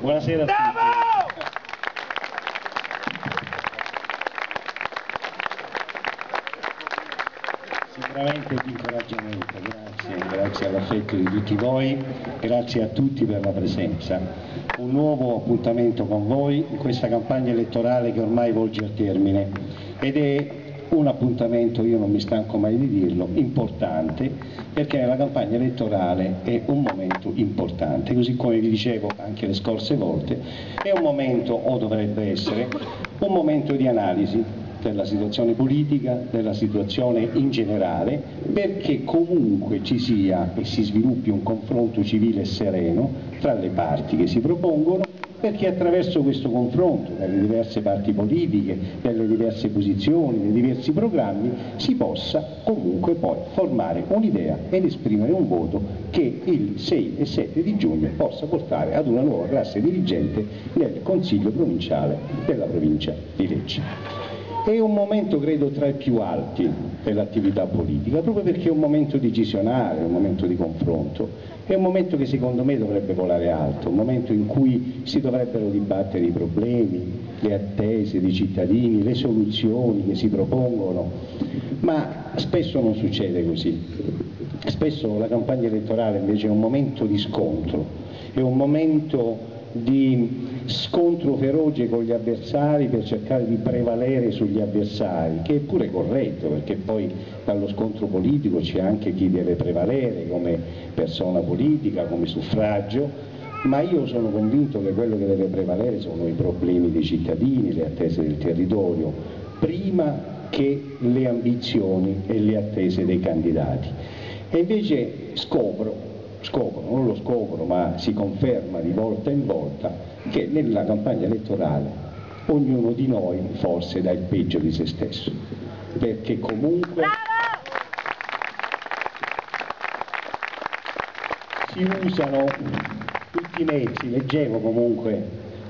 Buonasera a tutti. Sicuramente di incoraggiamento, grazie all'affetto di tutti voi, grazie a tutti per la presenza. Un nuovo appuntamento con voi in questa campagna elettorale che ormai volge al termine ed è un appuntamento, io non mi stanco mai di dirlo, importante, perché la campagna elettorale è un momento importante, così come vi dicevo anche le scorse volte, è un momento, o dovrebbe essere, un momento di analisi della situazione politica, della situazione in generale, perché comunque ci sia e si sviluppi un confronto civile e sereno tra le parti che si propongono, perché attraverso questo confronto delle diverse parti politiche, delle diverse posizioni, dei diversi programmi, si possa comunque poi formare un'idea ed esprimere un voto che il 6 e 7 di giugno possa portare ad una nuova classe dirigente nel Consiglio provinciale della provincia di Lecce. È un momento, credo, tra i più alti dell'attività politica, proprio perché è un momento decisionale, un momento di confronto, è un momento che secondo me dovrebbe volare alto, un momento in cui si dovrebbero dibattere i problemi, le attese dei cittadini, le soluzioni che si propongono, ma spesso non succede così. Spesso la campagna elettorale invece è un momento di scontro, è un momento di scontro feroce con gli avversari per cercare di prevalere sugli avversari, che è pure corretto, perché poi dallo scontro politico c'è anche chi deve prevalere come persona politica, come suffragio, ma io sono convinto che quello che deve prevalere sono i problemi dei cittadini, le attese del territorio, prima che le ambizioni e le attese dei candidati. E invece non lo scopro, ma si conferma di volta in volta che nella campagna elettorale ognuno di noi forse dà il peggio di se stesso, perché comunque si usano tutti i mezzi. Leggevo comunque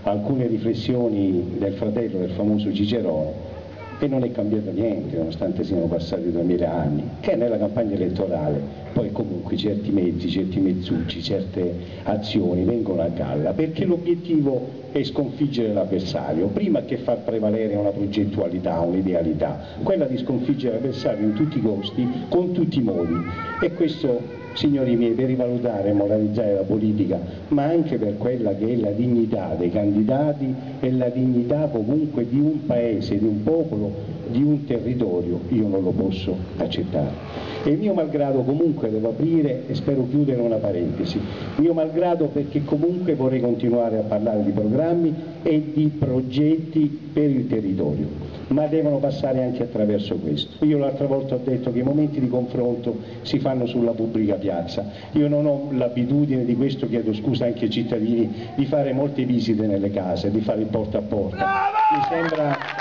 alcune riflessioni del fratello del famoso Cicerone e non è cambiato niente nonostante siano passati 2000 anni, che nella campagna elettorale poi comunque certi mezzi, certi mezzucci, certe azioni vengono a galla, perché l'obiettivo è sconfiggere l'avversario, prima che far prevalere una progettualità, un'idealità, quella di sconfiggere l'avversario in tutti i costi, con tutti i modi, e questo, signori miei, per rivalutare e moralizzare la politica, ma anche per quella che è la dignità dei candidati e la dignità comunque di un paese, di un popolo, di un territorio, io non lo posso accettare. E il mio malgrado comunque devo aprire e spero chiudere una parentesi, mio malgrado perché comunque vorrei continuare a parlare di programmi e di progetti per il territorio, ma devono passare anche attraverso questo. Io l'altra volta ho detto che i momenti di confronto si fanno sulla pubblica piazza, io non ho l'abitudine, di questo chiedo scusa anche ai cittadini, di fare molte visite nelle case, di fare il porta a porta, mi sembra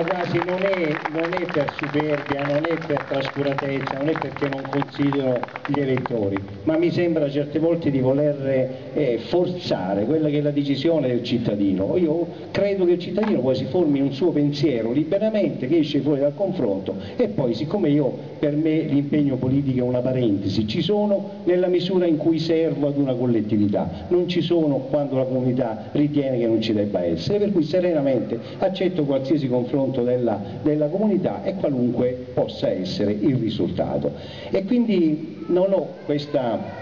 quasi, non è per superbia, non è per trascuratezza, non è perché non considero gli elettori, ma mi sembra certe volte di voler forzare quella che è la decisione del cittadino. Io credo che il cittadino poi si formi un suo pensiero liberamente, che esce fuori dal confronto, e poi siccome per me l'impegno politico è una parentesi, ci sono nella misura in cui servo ad una collettività, non ci sono quando la comunità ritiene che non ci debba essere, per cui serenamente accetto qualsiasi confronto della comunità e qualunque possa essere il risultato. E quindi non ho questa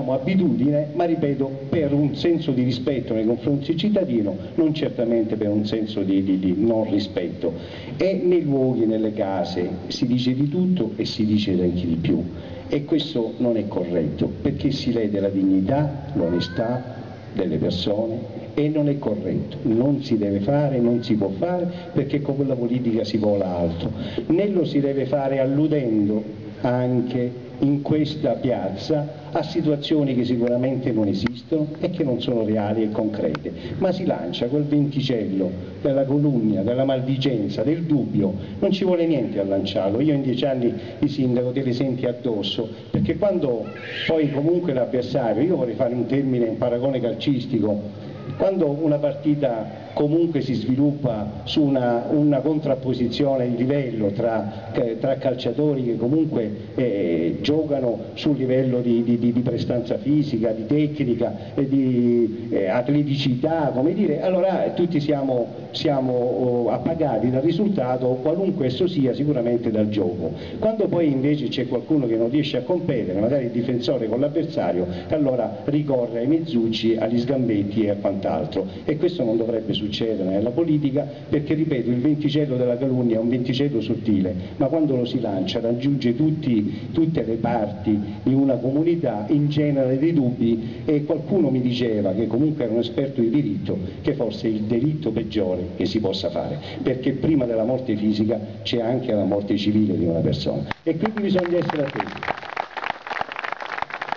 abitudine, ma ripeto, per un senso di rispetto nei confronti del cittadino, non certamente per un senso di non rispetto. E nei luoghi, nelle case si dice di tutto e si dice anche di più, e questo non è corretto, perché si lede la dignità, l'onestà delle persone, e non è corretto, non si deve fare, non si può fare, perché con quella politica si vola alto, né lo si deve fare alludendo anche in questa piazza a situazioni che sicuramente non esistono e che non sono reali e concrete, ma si lancia quel venticello della calunnia, della maldicenza, del dubbio. Non ci vuole niente a lanciarlo. Io in 10 anni di sindaco te le senti addosso, perché quando poi comunque l'avversario, io vorrei fare un paragone calcistico, Quando una partita comunque si sviluppa su una contrapposizione di livello tra calciatori che comunque giocano sul livello di prestanza fisica, di tecnica, di atleticità, come dire, allora tutti siamo appagati dal risultato, qualunque esso sia, sicuramente dal gioco. Quando poi invece c'è qualcuno che non riesce a competere, magari il difensore con l'avversario, allora ricorre ai mezzucci, agli sgambetti e a quant'altro, e questo non dovrebbe succedere nella politica, perché ripeto, il venticello della calunnia è un venticello sottile, ma quando lo si lancia raggiunge tutte le parti di una comunità, ingenera dei dubbi, e qualcuno mi diceva, che comunque era un esperto di diritto, che forse è il delitto peggiore che si possa fare, perché prima della morte fisica c'è anche la morte civile di una persona, e quindi bisogna essere attenti,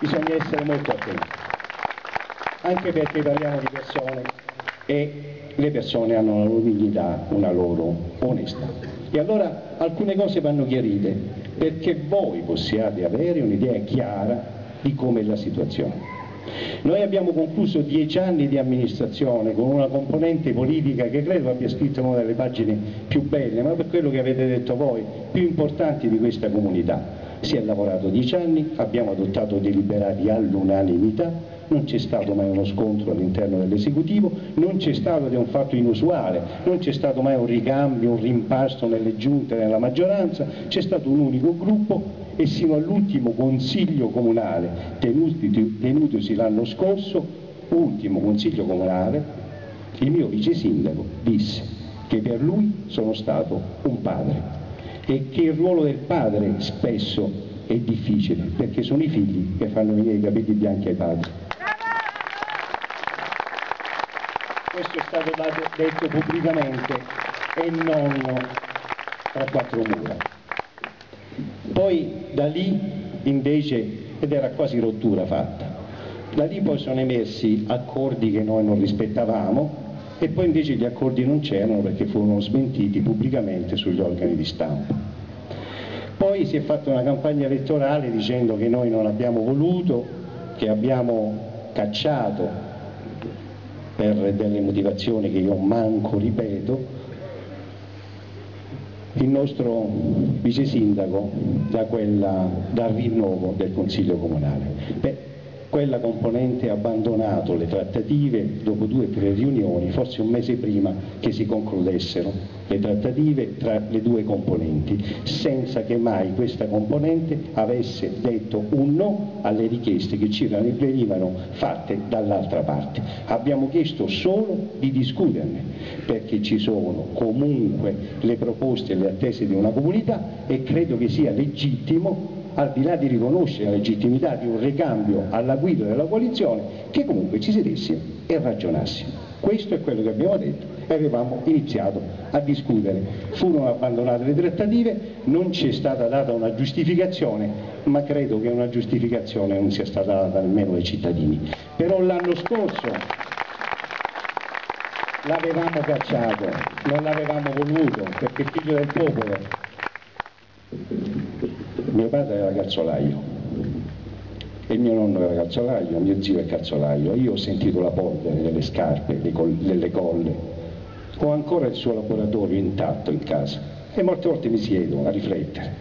bisogna essere molto attenti, anche perché parliamo di persone e le persone hanno una loro dignità, una loro onestà. E allora alcune cose vanno chiarite, perché voi possiate avere un'idea chiara di come è la situazione. Noi abbiamo concluso 10 anni di amministrazione con una componente politica che credo abbia scritto una delle pagine più belle, ma per quello che avete detto voi, più importanti di questa comunità. Si è lavorato 10 anni, abbiamo adottato deliberati all'unanimità, non c'è stato mai uno scontro all'interno dell'esecutivo, non c'è stato, ed è un fatto inusuale, non c'è stato mai un ricambio, un rimpasto nelle giunte, nella maggioranza, c'è stato un unico gruppo, e sino all'ultimo consiglio comunale tenutosi l'anno scorso, ultimo consiglio comunale, il mio vice sindaco disse che per lui sono stato un padre, e che il ruolo del padre spesso è difficile, perché sono i figli che fanno venire i capelli bianchi ai padri. Questo è stato detto pubblicamente e non tra quattro mura. Poi da lì invece, ed era quasi rottura fatta, da lì poi sono emersi accordi che noi non rispettavamo, e poi invece gli accordi non c'erano perché furono smentiti pubblicamente sugli organi di stampa. Poi si è fatta una campagna elettorale dicendo che noi non abbiamo voluto, che abbiamo cacciato per delle motivazioni che io manco ripeto il nostro vice sindaco dal rinnovo del Consiglio Comunale. Quella componente ha abbandonato le trattative dopo 2 o 3 riunioni, forse un mese prima che si concludessero le trattative tra le due componenti, senza che mai questa componente avesse detto un no alle richieste che ci venivano fatte dall'altra parte. Abbiamo chiesto solo di discuterne, perché ci sono comunque le proposte e le attese di una comunità, e credo che sia legittimo, al di là di riconoscere la legittimità di un ricambio alla guida della coalizione, che comunque ci sedessimo e ragionassimo. Questo è quello che abbiamo detto e avevamo iniziato a discutere. Furono abbandonate le trattative, non ci è stata data una giustificazione, ma credo che una giustificazione non sia stata data nemmeno ai cittadini. Però l'anno scorso l'avevamo cacciato, non l'avevamo voluto, perché figlio del popolo. Mio padre era calzolaio e mio nonno era calzolaio, mio zio è calzolaio. Io ho sentito la polvere delle scarpe, delle colle, ho ancora il suo laboratorio intatto in casa e molte volte mi siedo a riflettere,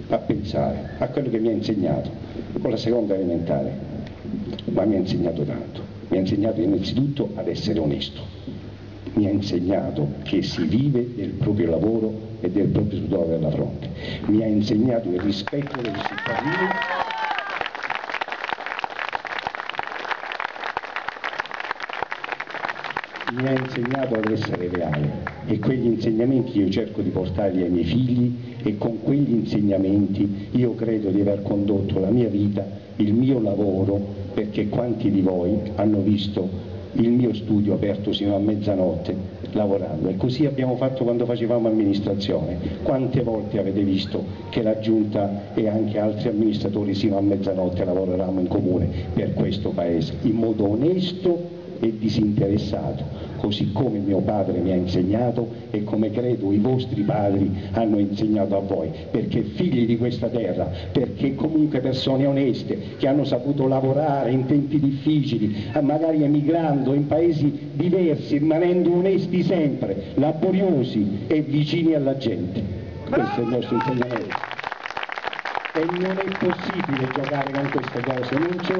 a pensare a quello che mi ha insegnato con la seconda elementare, ma mi ha insegnato tanto. Mi ha insegnato innanzitutto ad essere onesto, mi ha insegnato che si vive del proprio lavoro e del proprio sudore alla fronte, mi ha insegnato il rispetto dei cittadini, mi ha insegnato ad essere leale, e quegli insegnamenti io cerco di portarli ai miei figli, e con quegli insegnamenti io credo di aver condotto la mia vita, il mio lavoro, perché quanti di voi hanno visto il mio studio aperto sino a mezzanotte lavorando, e così abbiamo fatto quando facevamo amministrazione. Quante volte avete visto che la Giunta e anche altri amministratori sino a mezzanotte lavoravamo in comune per questo Paese, in modo onesto e disinteressato, così come mio padre mi ha insegnato e come credo i vostri padri hanno insegnato a voi, perché figli di questa terra, perché comunque persone oneste che hanno saputo lavorare in tempi difficili, magari emigrando in paesi diversi, rimanendo onesti sempre, laboriosi e vicini alla gente. Questo è il nostro insegnamento. E non è possibile giocare con queste cose, non c'è